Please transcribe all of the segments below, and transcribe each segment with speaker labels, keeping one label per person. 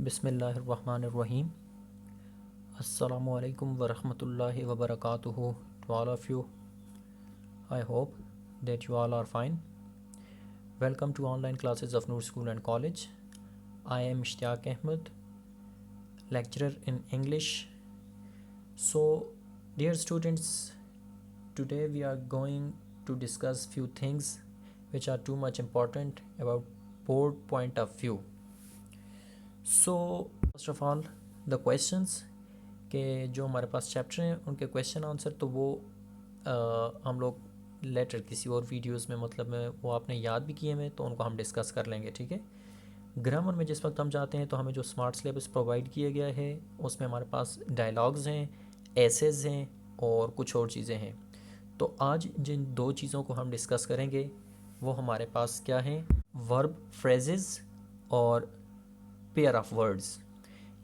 Speaker 1: Bismillahirrahmanirrahim. Assalamu alaikum wa rahmatullahi wa barakatuhu to all of you. I hope that you all are fine. Welcome to online classes of Noor School and College. I am Ishtiyaq Ahmed, lecturer in English. So, dear students, today we are going to discuss few things which are too much important about board point of view. So, first of all, the questions के जो हमारे पास chapter हैं उनके question answer तो वो हम लोग letter किसी और वीडियोस में मतलब में वो आपने याद भी किए हैं तो उनको हम डिस्कस कर लेंगे, ठीक है। ग्रामर में जिस वक्त हम जाते हैं तो हमें जो स्मार्ट सिलेबस प्रोवाइड किया गया है उसमें हमारे पास डायलॉग्स हैं, एसेज हैं और कुछ और चीज़ें हैं। तो आज जिन दो चीज़ों को हम डिस्कस करेंगे वो हमारे पास क्या हैं, वर्ब फ्रेजेस और पेयर ऑफ वर्ड्स।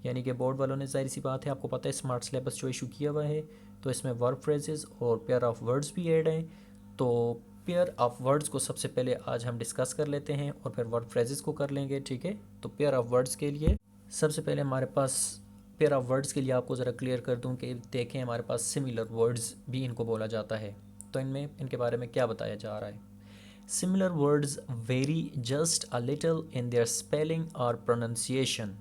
Speaker 1: यानी कि बोर्ड वालों ने जाहिर सी बात है, आपको पता है स्मार्ट सिलेबस जो इशू किया हुआ है तो इसमें वर्ब फ्रेजेस और पेयर ऑफ वर्ड्स भी ऐड हैं। तो पेयर ऑफ वर्ड्स को सबसे पहले आज हम डिस्कस कर लेते हैं और फिर वर्ब फ्रेजेस को कर लेंगे, ठीक है। तो पेयर ऑफ वर्ड्स के लिए सबसे पहले हमारे पास पेयर ऑफ वर्ड्स के लिए आपको ज़रा क्लियर कर दूं कि देखें हमारे पास सिमिलर वर्ड्स भी इनको बोला जाता है। तो इनमें इनके बारे में क्या बताया जा रहा है। Similar words very just a little in their spelling और प्रोनाउंसिएशन,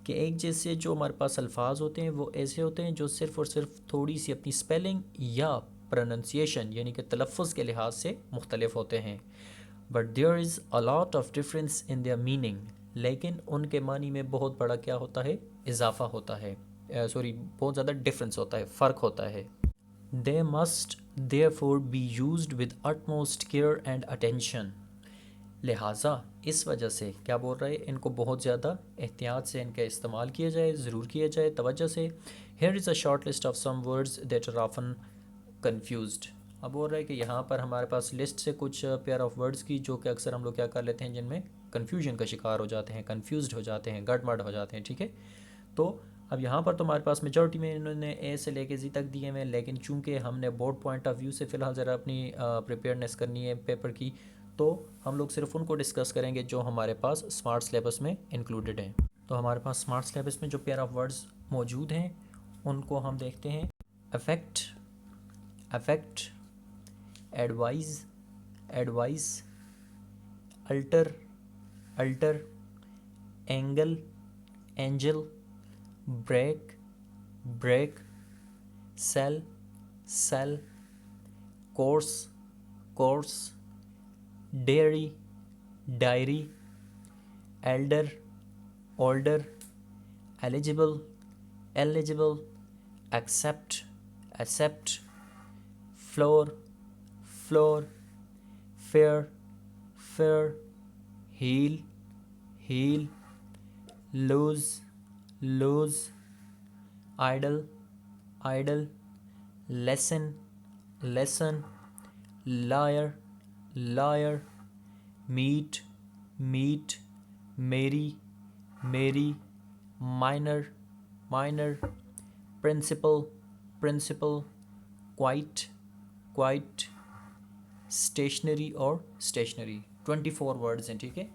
Speaker 1: कि एक जैसे जो हमारे पास अल्फाज होते हैं वो ऐसे होते हैं जो सिर्फ़ और सिर्फ थोड़ी सी अपनी स्पेलिंग या प्रोनाउंसिएशन यानी कि तलफ़ुज़ के लिहाज से मुख्तलिफ होते हैं। But there is a lot of difference in their meaning, लेकिन उनके मानी में बहुत बड़ा क्या होता है, इजाफा होता है, बहुत ज़्यादा डिफरेंस होता है, फ़र्क होता है। They must therefore be used with utmost care and attention, लिहाजा इस वजह से क्या बोल रहा है, इनको बहुत ज़्यादा एहतियात से इनका इस्तेमाल किया जाए, ज़रूर किया जाए तवज्जो से। Here is a short list of some words that are often confused. अब बोल रहा है कि यहाँ पर हमारे पास लिस्ट से कुछ पेयर ऑफ वर्ड्स की जो कि अक्सर हम लोग क्या कर लेते हैं, जिनमें कन्फ्यूजन का शिकार हो जाते हैं, कन्फ्यूज्ड हो जाते हैं, गड़बड़ हो जाते हैं, ठीक है। तो अब यहाँ पर तो हमारे पास मेजॉरिटी में इन्होंने ए से लेके जी तक दिए हुए हैं, लेकिन चूंकि हमने बोर्ड पॉइंट ऑफ व्यू से फ़िलहाल ज़रा अपनी प्रिपेयरनेस करनी है पेपर की, तो हम लोग सिर्फ उनको डिस्कस करेंगे जो हमारे पास स्मार्ट सिलेबस में इंक्लूडेड हैं। तो हमारे पास स्मार्ट सिलेबस में जो पेयर ऑफ वर्ड्स मौजूद हैं उनको हम देखते हैं। Affect, effect, advise, advice, alter, altar, angle, angel, break, brake, cell, sell, course, coarse, dairy, diary, elder, older, eligible, illegible, except, accept, floor, flour, fair, fare, heal, heel, loose, lose, idle, idol, lesson, lessen, liar, lyre, meat, meet, merry, marry, miner, minor, principal, principle, quite, quiet, stationery और stationary. 24 words हैं, ठीक है।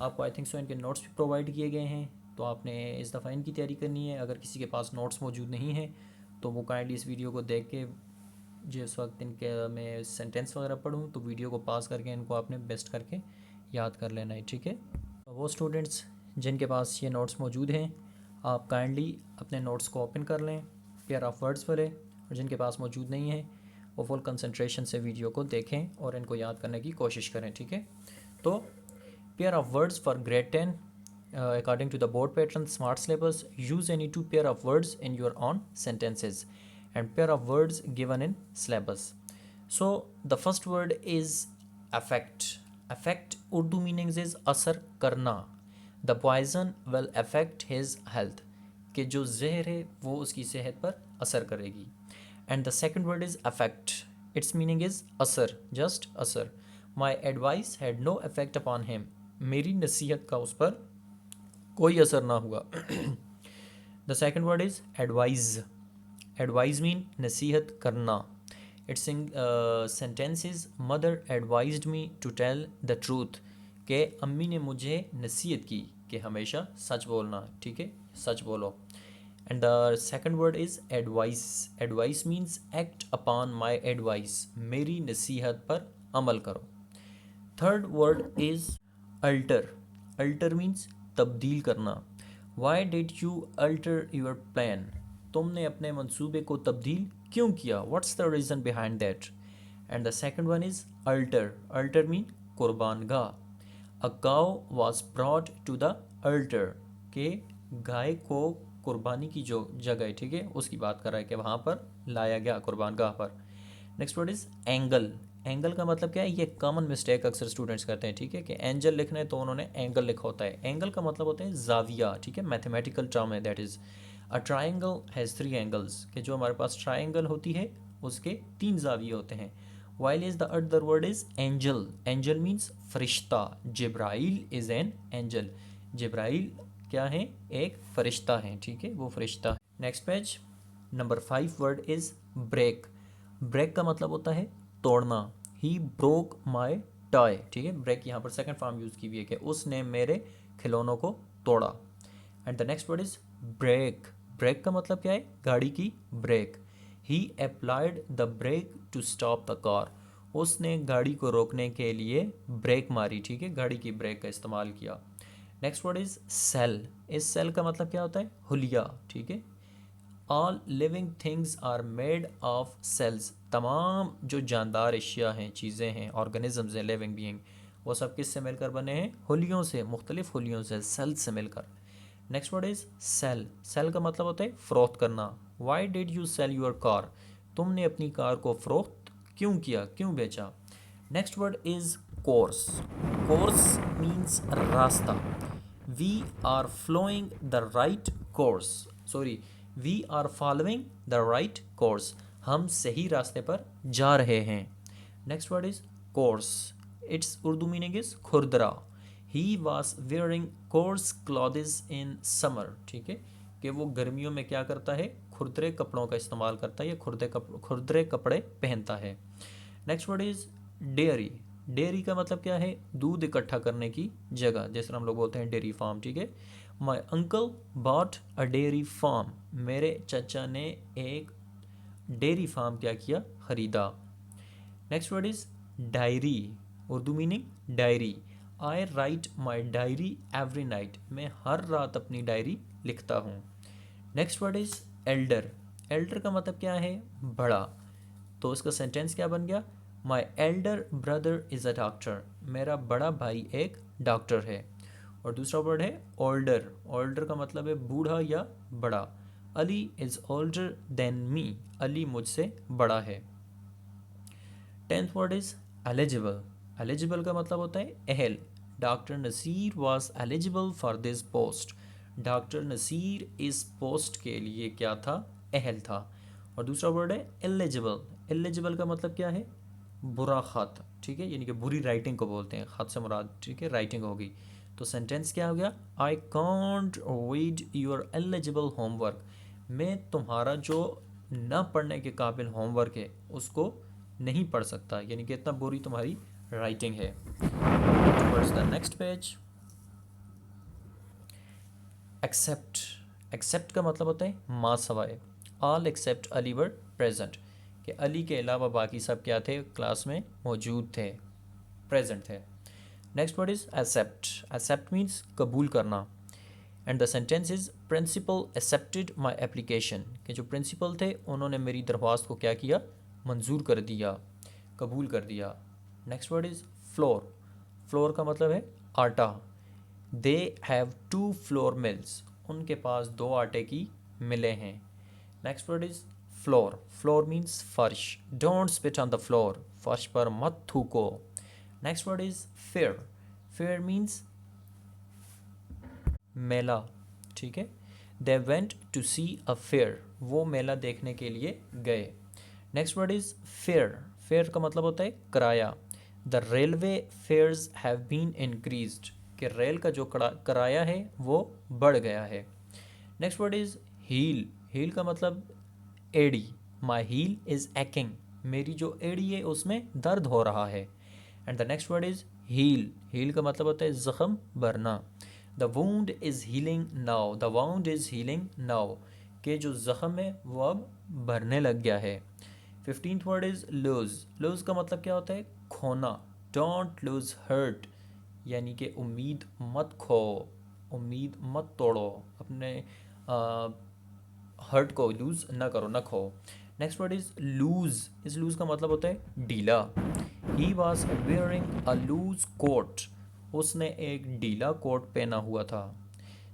Speaker 1: आपको I think so इनके notes भी provide किए गए हैं, तो आपने इस दफ़ा इनकी तैयारी करनी है। अगर किसी के पास नोट्स मौजूद नहीं हैं तो वो काइंडली इस वीडियो को देख के, जिस वक्त इनके मैं सेंटेंस वगैरह पढ़ूँ तो वीडियो को पास करके इनको आपने बेस्ट करके याद कर लेना है, ठीक है। तो वो स्टूडेंट्स जिनके पास ये नोट्स मौजूद हैं आप काइंडली अपने नोट्स को ओपन कर लें, पेयर ऑफ वर्ड्स पढ़ें, और जिनके पास मौजूद नहीं है वो फुल कंसंट्रेशन से वीडियो को देखें और इनको याद करने की कोशिश करें, ठीक है। तो pair of words for grade 10 according to the board pattern smart syllabus, use any two pair of words in your own sentences and pair of words given in syllabus. So the first word is affect. Affect Urdu meanings is असर करना। The poison will affect his health, कि जो जहर है वो उसकी सेहत पर असर करेगी। And the second word is affect. Its meaning is असर, just असर। My advice had no effect upon him. मेरी नसीहत का उस पर कोई असर ना हुआ। The second word is advise. Advise mean नसीहत करना। Its sentence is mother advised me to tell the truth, के अम्मी ने मुझे नसीहत की कि हमेशा सच बोलना, ठीक है, सच बोलो। And the second word is advice. Advice means act upon my advice, मेरी नसीहत पर अमल करो। Third word is alter. Alter means तब्दील करना। Why did you alter your plan, तुमने अपने मंसूबे को तब्दील क्यों किया, what's the reason behind that. And the second one is alter. Altar mean कुर्बान गाह। A cow was brought to the altar, के गाय को कुर्बानी की जो जगह है, ठीक है, उसकी बात कर रहा है कि वहाँ पर लाया गया कुर्बान गाह पर। Next word is angle. Angle का मतलब क्या है, ये कॉमन मिस्टेक अक्सर स्टूडेंट्स करते हैं, ठीक है, कि एंजल लिखना है तो उन्होंने एंगल लिखा होता है। एंगल का मतलब होता है जाविया, ठीक है, मैथमेटिकल टर्म है, that is a triangle has 3 angles, कि जो हमारे पास ट्राइंगल होती है उसके 3 जाविये होते हैं। While is the other word is angel. Angel means फरिश्ता। Jibrail is an angel. Jibrail क्या है, एक फरिश्ता है, ठीक है, वो फरिश्ता। Next page, number 5 word is break. Break का मतलब होता है तोड़ना। ही ब्रोक माई टॉय, ठीक है, ब्रेक यहाँ पर सेकंड फॉर्म यूज़ की हुई है कि उसने मेरे खिलौनों को तोड़ा। And the next word is break. Break का मतलब क्या है, गाड़ी की brake. He applied the brake to stop the car, उसने गाड़ी को रोकने के लिए ब्रेक मारी, ठीक है, गाड़ी की ब्रेक का इस्तेमाल किया। Next word is cell. इस सेल का मतलब क्या होता है, हुलिया, ठीक है। All living things are made of cells, तमाम जो जानदार अशिया हैं, चीज़ें हैं, ऑर्गेनिजम्स हैं, लिविंग बीइंग, वो सब किससे मिलकर बने हैं, हुलियों से, मुख्तलिफ हुलियों से, सेल से मिलकर। Next word is sell. Sell का मतलब होता है फ़रोख्त करना। Why did you sell your car, तुमने अपनी कार को फ़रोख्त क्यों किया, क्यों बेचा। Next word is course. Course means रास्ता। We are flowing the right course, sorry, we are following the right course, हम सही रास्ते पर जा रहे हैं। Next word is coarse, its Urdu meaning is खुरदरा। He was wearing course clothes in summer, ठीक है, कि वो गर्मियों में क्या करता है, खुरदरे कपड़ों का इस्तेमाल करता है या खुरदरे कपड़े पहनता है। Next word is dairy. Dairy का मतलब क्या है, दूध इकट्ठा करने की जगह, जैसे हम लोग बोलते हैं डेयरी फार्म, ठीक है। My uncle bought a dairy farm, मेरे चचा ने एक डेयरी फार्म क्या किया, ख़रीदा। Next word is diary. Urdu meaning diary. I write my diary every night, मैं हर रात अपनी डायरी लिखता हूँ। Next word is elder. Elder का मतलब क्या है, बड़ा। तो इसका सेंटेंस क्या बन गया, my elder brother is a doctor, मेरा बड़ा भाई एक डॉक्टर है। और दूसरा वर्ड है ओल्डर। ओल्डर का मतलब है बूढ़ा या बड़ा। Ali is older than me, Ali मुझसे बड़ा है। 10th word is eligible. Eligible का मतलब होता है अहल। Doctor Naseer was eligible for this post, doctor Naseer इस पोस्ट के लिए क्या था, अहल था। और दूसरा वर्ड है एलिजिबल। एलिजिबल का मतलब क्या है, बुरा ख़त, ठीक है, यानी कि बुरी राइटिंग को बोलते हैं, ख़त से मुराद, ठीक है, राइटिंग होगी। तो सेंटेंस क्या हो गया, I can't read your eligible homework, मैं तुम्हारा जो न पढ़ने के काबिल होमवर्क है उसको नहीं पढ़ सकता, यानी कि इतना बुरी तुम्हारी राइटिंग है। Towards the next page, except. Except का मतलब होता है माँ सवाए। All except Ali were present, कि अली के अलावा बाकी सब क्या थे, क्लास में मौजूद थे, प्रेजेंट थे। Next word is accept. Accept means कबूल करना। And the sentence is principal accepted my application, कि जो प्रिंसिपल थे उन्होंने मेरी दरख्वास्त को क्या किया, मंजूर कर दिया, कबूल कर दिया। Next word is floor. Floor का मतलब है आटा। दे हैव 2 फ्लोर मिल्स, उनके पास 2 आटे की मिलें हैं। Next word is floor. Floor means फर्श। Don't spit on the floor, फर्श पर मत थूको। Next word is fair. Fair means मेला, ठीक है। They went to see a fair, वो मेला देखने के लिए गए। Next word is fair. Fair का मतलब होता है किराया। The railway fares have been increased, कि रेल का जो किराया है वो बढ़ गया है। Next word is heal. Heal का मतलब एड़ी। माई हील इज़ एक्किंग, मेरी जो एड़ी है उसमें दर्द हो रहा है। And the next word is heal. Heal का मतलब होता है ज़ख़म भरना। The wound is healing now, the wound is healing now, कि जो ज़ख़म है वो अब भरने लग गया है। 15th word is loose, loose का मतलब क्या होता है? खोना। डोंट लूज़ हर्ट, यानी कि उम्मीद मत खो, उम्मीद मत तोड़ो, अपने हर्ट को लूज़ ना करो, ना खो। नेक्स्ट वर्ड इज़ लूज़, इस लूज़ का मतलब होता है ढीला। He was wearing a loose coat, उसने एक ढीला कोट पहना हुआ था।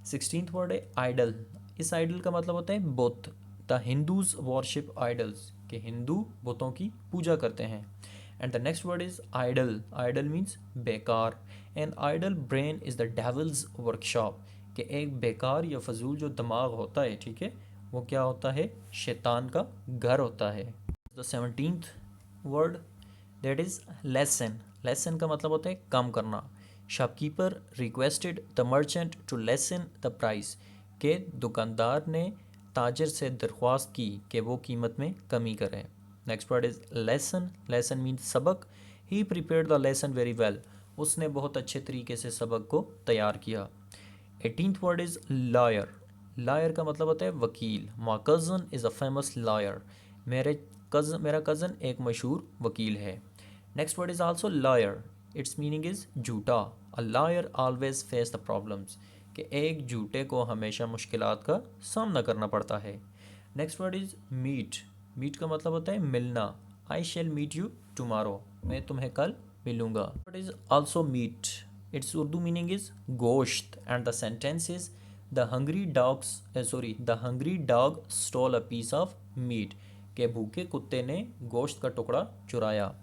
Speaker 1: 16th वर्ड है आइडल, इस आइडल का मतलब होता है बुत। द हिंदूज वॉरशिप आइडल्स, के हिंदू बुतों की पूजा करते हैं। And the next word is idle, idle means बेकार। And idle brain is the devil's workshop, कि एक बेकार या फजूल जो दिमाग होता है, ठीक है, वो क्या होता है? शैतान का घर होता है। The 17th word that is lesson, lessen का मतलब होता है कम करना। Shopkeeper requested the merchant to lessen the price, के दुकानदार ने ताजर से दरख्वास्त की कि वो कीमत में कमी करें। Next word is lesson, lesson means सबक। He prepared the lesson very well, उसने बहुत अच्छे तरीके से सबक को तैयार किया। 18th word is lawyer, lawyer का मतलब होता है वकील। My cousin is a famous lawyer, मेरा कज़न एक मशहूर वकील है। Next word is also liar, it's meaning is झूठा। A liar always face the problems, कि एक झूठे को हमेशा मुश्किलात का सामना करना पड़ता है। Next word is meet, meet का मतलब होता है मिलना। I shall meet you tomorrow, मैं तुम्हें कल मिलूँगा। Word is also meat, it's Urdu meaning is गोश्त। And the sentence is the hungry dog stole a piece of meat, के भूखे कुत्ते ने गोश्त का टुकड़ा चुराया।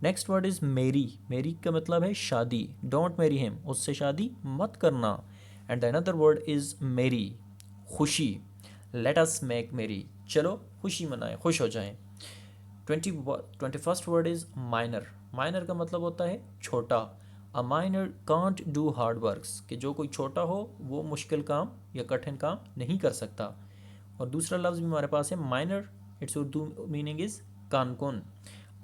Speaker 1: नेक्स्ट वर्ड इज़ मेरी, मेरी का मतलब है शादी। डोंट मैरी हिम, उससे शादी मत करना। And the another word is मेरी, खुशी। लेट अस मेक मेरी, चलो खुशी मनाएं, खुश हो जाएं। 21st word is minor, minor का मतलब होता है छोटा। A minor can't do hard works, कि जो कोई छोटा हो वो मुश्किल काम या कठिन काम नहीं कर सकता। और दूसरा लफ्ज़ भी हमारे पास है miner, it's Urdu meaning is कानकुन।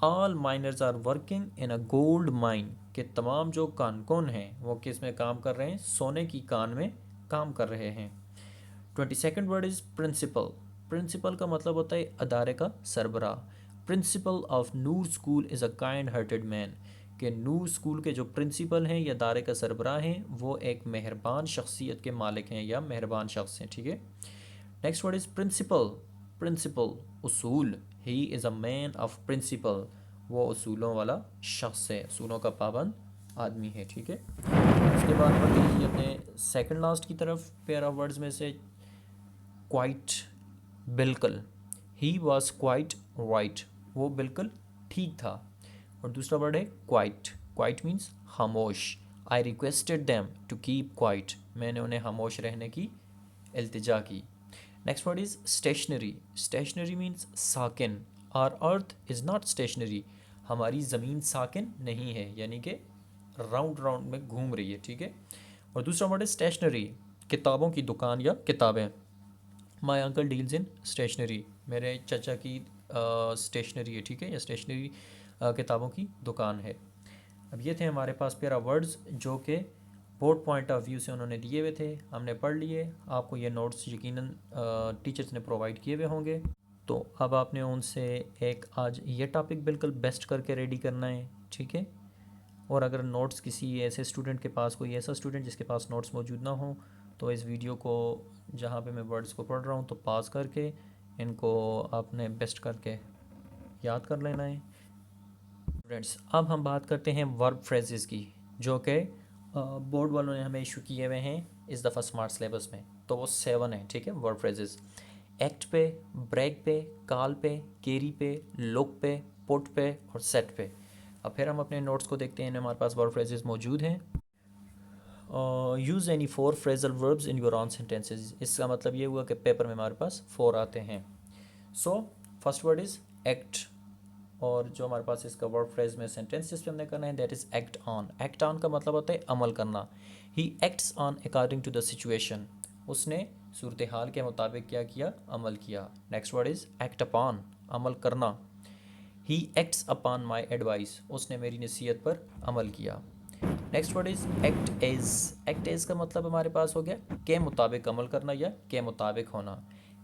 Speaker 1: All miners are working in a gold mine, के तमाम जो कानकुन हैं वो किस में काम कर रहे हैं? सोने की कान में काम कर रहे हैं। 22nd word is principle, principal का मतलब होता है अदारे का सरबराह। Principal of Noor school is a kind hearted man, के नूर स्कूल के जो प्रिंसिपल हैं या अदारे का सरबराह हैं वो एक मेहरबान शख्सियत के मालिक हैं या मेहरबान शख्स हैं, ठीक है। Next word is principle, principle उसूल। He is a man of principle, वो उसूलों वाला शख्स है, उसूलों का पाबंद आदमी है, ठीक है। उसके बाद बढ़ लीजिए अपने सेकंड लास्ट की तरफ पेयर ऑफ वर्ड्स में से क्वाइट, बिल्कुल। ही वॉज क्वाइट राइट, वो बिल्कुल ठीक था। और दूसरा वर्ड है क्वाइट, क्वाइट मीन्स खामोश। I requested them to keep quiet, मैंने उन्हें खामोश रहने की इल्तिजा की। Next word is stationary, stationary means साकिन। Our earth is not stationary, हमारी ज़मीन साकिन नहीं है, यानी कि राउंड राउंड में घूम रही है, ठीक है। और दूसरा वर्ड है स्टेशनरी, किताबों की दुकान या किताबें। My uncle deals in stationery, मेरे चचा की स्टेशनरी है, ठीक है, या स्टेशनरी किताबों की दुकान है। अब ये थे हमारे पास पेरा वर्ड्स जो कि बोर्ड पॉइंट ऑफ व्यू से उन्होंने दिए हुए थे, हमने पढ़ लिए। आपको ये नोट्स यकीनन टीचर्स ने प्रोवाइड किए हुए होंगे, तो अब आपने उनसे एक आज ये टॉपिक बिल्कुल बेस्ट करके रेडी करना है, ठीक है। और अगर नोट्स किसी ऐसे स्टूडेंट के पास, कोई ऐसा स्टूडेंट जिसके पास नोट्स मौजूद ना हो, तो इस वीडियो को जहाँ पे मैं वर्ड्स को पढ़ रहा हूँ तो पास करके इनको आपने बेस्ट करके याद कर लेना है। स्टूडेंट्स, अब हम बात करते हैं वर्ब फ्रेजेस की, जो कि बोर्ड वालों ने हमें इशू किए हुए हैं इस दफ़ा स्मार्ट सिलेबस में। तो वो 7 हैं, ठीक है, वर्ब फ्रेजेस। एक्ट पे, ब्रेक पे, कॉल पे, केरी पे, लुक पे, पुट पे और सेट पे। अब फिर हम अपने नोट्स को देखते हैं, हमारे पास वर्ब फ्रेजेस मौजूद हैं। Use any 4 phrasal verbs in your on sentences, इसका मतलब ये हुआ कि पेपर में हमारे पास 4 आते हैं। So first word is act, और जो हमारे पास इसका वर्ब फ्रेज में सेंटेंस जिस पे हमने करना है that is act on. Act on का मतलब होता है अमल करना। He acts on according to the situation, उसने सूरत हाल के मुताबिक क्या किया? अमल किया। Next word is act upon, अमल करना। He acts upon my advice, उसने मेरी नसीहत पर अमल किया। Next word is act as. Act as का मतलब हमारे पास हो गया के मुताबिक अमल करना या के मुताबिक होना।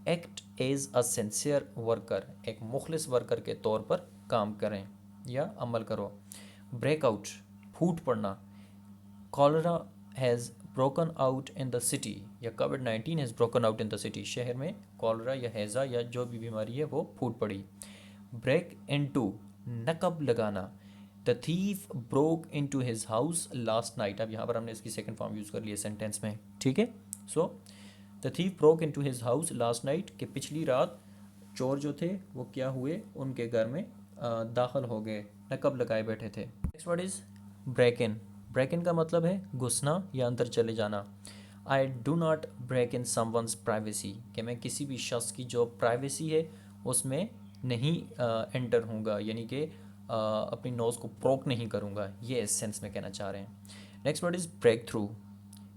Speaker 1: Act as a sincere worker, एक मुखलिस वर्कर के तौर पर काम करें या अमल करो। ब्रेकआउट, फूट पड़ना। Cholera has broken out in the city, या कोविड-19 has broken out in the city, शहर में कॉलरा या हैज़ा या जो भी बीमारी है वो फूट पड़ी। ब्रेक इनटू, नकब लगाना। The thief broke into his house last night. अब यहाँ पर हमने इसकी सेकंड फॉर्म यूज़ कर ली है सेंटेंस में, ठीक है। So the thief broke into his house last night, कि पिछली रात चोर जो थे वो क्या हुए, उनके घर में दाखिल हो गए, नकब लगाए बैठे थे। Next word is break in. Break in का मतलब है घुसना या अंदर चले जाना। I do not break in someone's privacy, कि मैं किसी भी शख्स की जो प्राइवेसी है उसमें नहीं एंटर होऊंगा, यानी कि अपनी नोज़ को प्रोक नहीं करूँगा, ये इस सेंस में कहना चाह रहे हैं। Next word is breakthrough,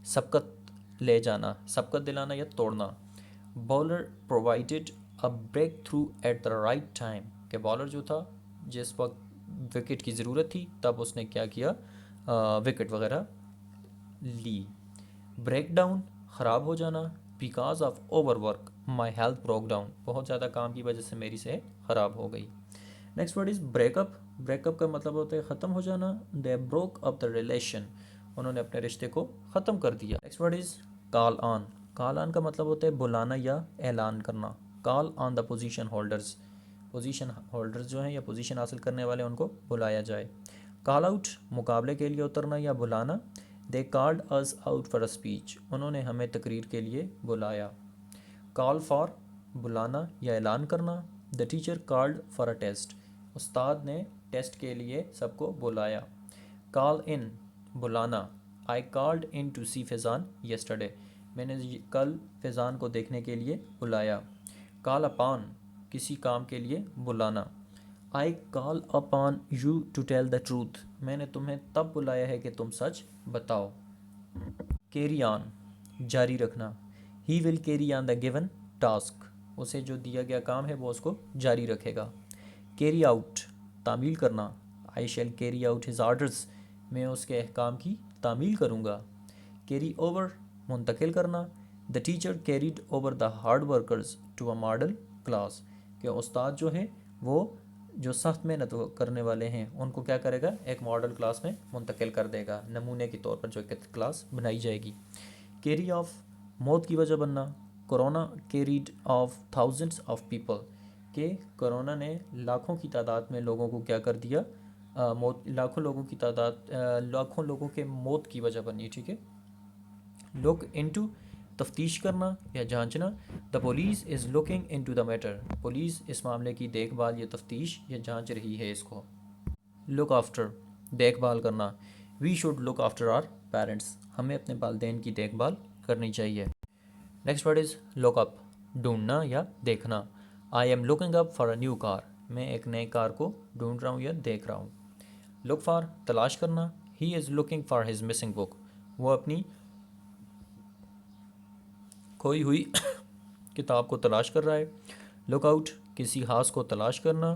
Speaker 1: सबकत ले जाना, सबकत दिलाना या तोड़ना। Bowler provided a breakthrough at the right time, कि बॉलर जो था जिस वक्त विकेट की ज़रूरत थी तब उसने क्या किया, विकेट वगैरह ली। ब्रेक डाउन, ख़राब हो जाना। Because of over work my health broke down, बहुत ज़्यादा काम की वजह से मेरी सेहत ख़राब हो गई। Next word is breakup. Breakup का मतलब होता है ख़त्म हो जाना। They broke up the relation, उन्होंने अपने रिश्ते को ख़त्म कर दिया। Next word is call on. Call on का मतलब होता है बुलाना या ऐलान करना। Call on the position holders, position holders जो हैं या पोजीशन हासिल करने वाले उनको बुलाया जाए। कॉल आउट, मुकाबले के लिए उतरना या बुलाना। They called us out for a speech, उन्होंने हमें तकरीर के लिए बुलाया। कॉल फॉर, बुलाना या ऐलान करना। The teacher called for a test, उस्ताद ने टेस्ट के लिए सबको बुलाया। कॉल इन, बुलाना। I called in to see Faizan yesterday, मैंने कल फैज़ान को देखने के लिए बुलाया। कॉल अपॉन, किसी काम के लिए बुलाना। I call upon you to tell the truth, मैंने तुम्हें तब बुलाया है कि तुम सच बताओ। कैरी ऑन, जारी रखना। He will carry on the given task, उसे जो दिया गया काम है वो उसको जारी रखेगा। कैरी आउट, तामील करना। आई शैल कैरी आउट हिज ऑर्डर्स, मैं उसके अहकाम की तामील करूँगा। कैरी ओवर, मुंतकिल करना। The teacher carried over the hard workers to a model class, कि उस्ताद जो है वो जो सख्त मेहनत करने वाले हैं उनको क्या करेगा, एक मॉडल क्लास में मुंतकिल कर देगा, नमूने के तौर पर जो एक क्लास बनाई जाएगी। कैरी ऑफ, मौत की वजह बनना। Corona carried of thousands of people, के कोरोना ने लाखों की तादाद में लोगों को क्या कर दिया, मौत, लाखों लोगों की तादाद, लाखों लोगों के मौत की वजह बनी, ठीक है। लुक इनटू, तफ्तीश करना या जांचना। The police is looking into the matter, police इस मामले की देखभाल या तफ्तीश या जांच रही है इसको। लुक आफ्टर, देखभाल करना। We should look after our parents, हमें अपने वालिदैन की देखभाल करनी चाहिए। Next word is look up, ढूंढना या देखना। I am looking up for a new car, मैं एक नए कार को ढूंढ रहा हूँ या देख रहा हूँ। लुक फॉर, तलाश करना। He is looking for his missing book, वो अपनी खोई हुई किताब को तलाश कर रहा है। लुक आउट, किसी खास को तलाश करना।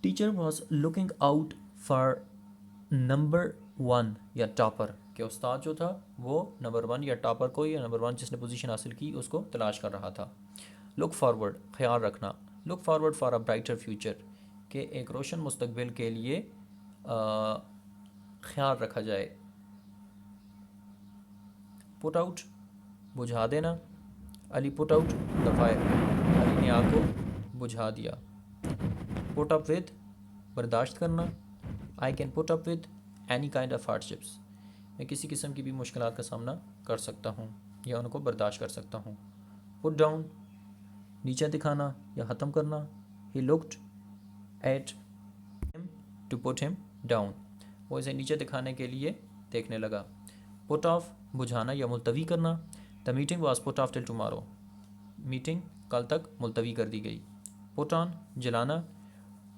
Speaker 1: Teacher was looking out for number 1 या टॉपर, के उस्ताद जो था वो नंबर 1 या टॉपर को या नंबर 1 जिसने पोजीशन हासिल की उसको तलाश कर रहा था। लुक फॉरवर्ड, ख्याल रखना। Look forward for a brighter future, के एक रोशन मुस्तकबिल के लिए ख्याल रखा जाए। पुट आउट, बुझा देना। Ali put out the fire, Ali ने आग को बुझा दिया। पुट अप विद, बर्दाश्त करना। I can put up with any kind of hardships, मैं किसी किस्म की भी मुश्किलात का सामना कर सकता हूँ या उनको बर्दाश्त कर सकता हूँ। पुट डाउन, नीचे दिखाना या ख़त्म करना। He looked at him to put him down, वो इसे नीचे दिखाने के लिए देखने लगा। पुट ऑफ, बुझाना या मुलतवी करना। The meeting was put off till tomorrow, meeting कल तक मुलतवी कर दी गई। पुट ऑन, जलाना।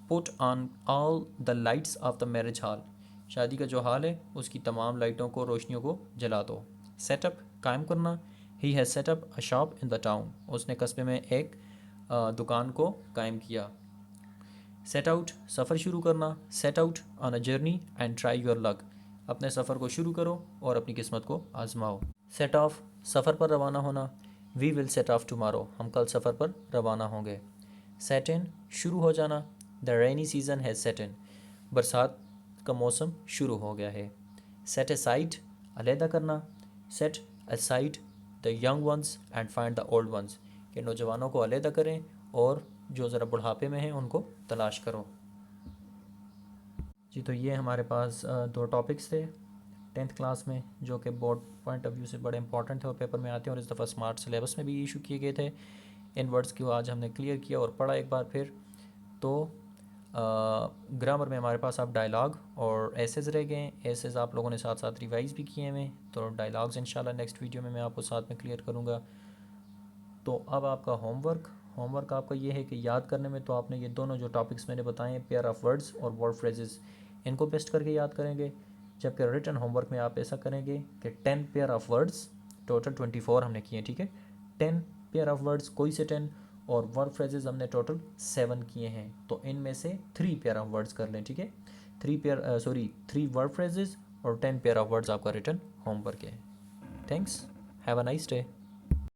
Speaker 1: Put on all the lights off the marriage hall, शादी का जो हाल है उसकी तमाम लाइटों को, रोशनियों को जला दो। सेटअप, कायम करना। He has setup a shop in the town, उसने कस्बे में एक दुकान को कायम किया। सेट आउट, सफ़र शुरू करना, set out on a journey and try your luck, अपने सफ़र को शुरू करो और अपनी किस्मत को आजमाओ। सेट ऑफ, सफ़र पर रवाना होना, we will set off tomorrow, हम कल सफ़र पर रवाना होंगे। सेट इन, शुरू हो जाना, the rainy season has set in, बरसात का मौसम शुरू हो गया है। सेट असाइड, अलहदा करना, set aside the young ones and find the old ones, कि नौजवानों को अलहदा करें और जो ज़रा बुढ़ापे में हैं उनको तलाश करो। जी, तो ये हमारे पास दो टॉपिक्स थे 10th क्लास में जो कि बोर्ड पॉइंट ऑफ व्यू से बड़े इंपॉर्टेंट थे और पेपर में आते हैं और इस दफ़ा स्मार्ट सिलेबस में भी इशू किए गए थे। इन वर्ड्स को आज हमने क्लियर किया और पढ़ा एक बार फिर। तो ग्रामर में हमारे पास अब डायलॉग और एसेस रह गए। एसेस आप लोगों ने साथ साथ रिवाइज़ भी किए हैं, तो डायलॉग्स इंशाल्लाह नेक्स्ट वीडियो में मैं आपको साथ में क्लियर करूँगा। तो अब आपका होमवर्क आपका ये है कि याद करने में तो आपने ये दोनों जो टॉपिक्स मैंने बताए हैं, पेयर ऑफ वर्ड्स और वर्ड फ्रेजेस, इनको पेस्ट करके याद करेंगे। जबकि रिटन होमवर्क में आप ऐसा करेंगे कि 10 पेयर ऑफ वर्ड्स, टोटल 24 हमने किए, ठीक है। 10 पेयर ऑफ वर्ड्स, कोई से 10, और वर्ड फ्रेजेस हमने टोटल 7 किए हैं, तो इनमें से 3 पेयर ऑफ वर्ड्स कर लें, ठीक है। 3 वर्ड फ्रेजेस और 10 पेयर ऑफ वर्ड्स आपका रिटन होमवर्क है। Thanks, have a nice day.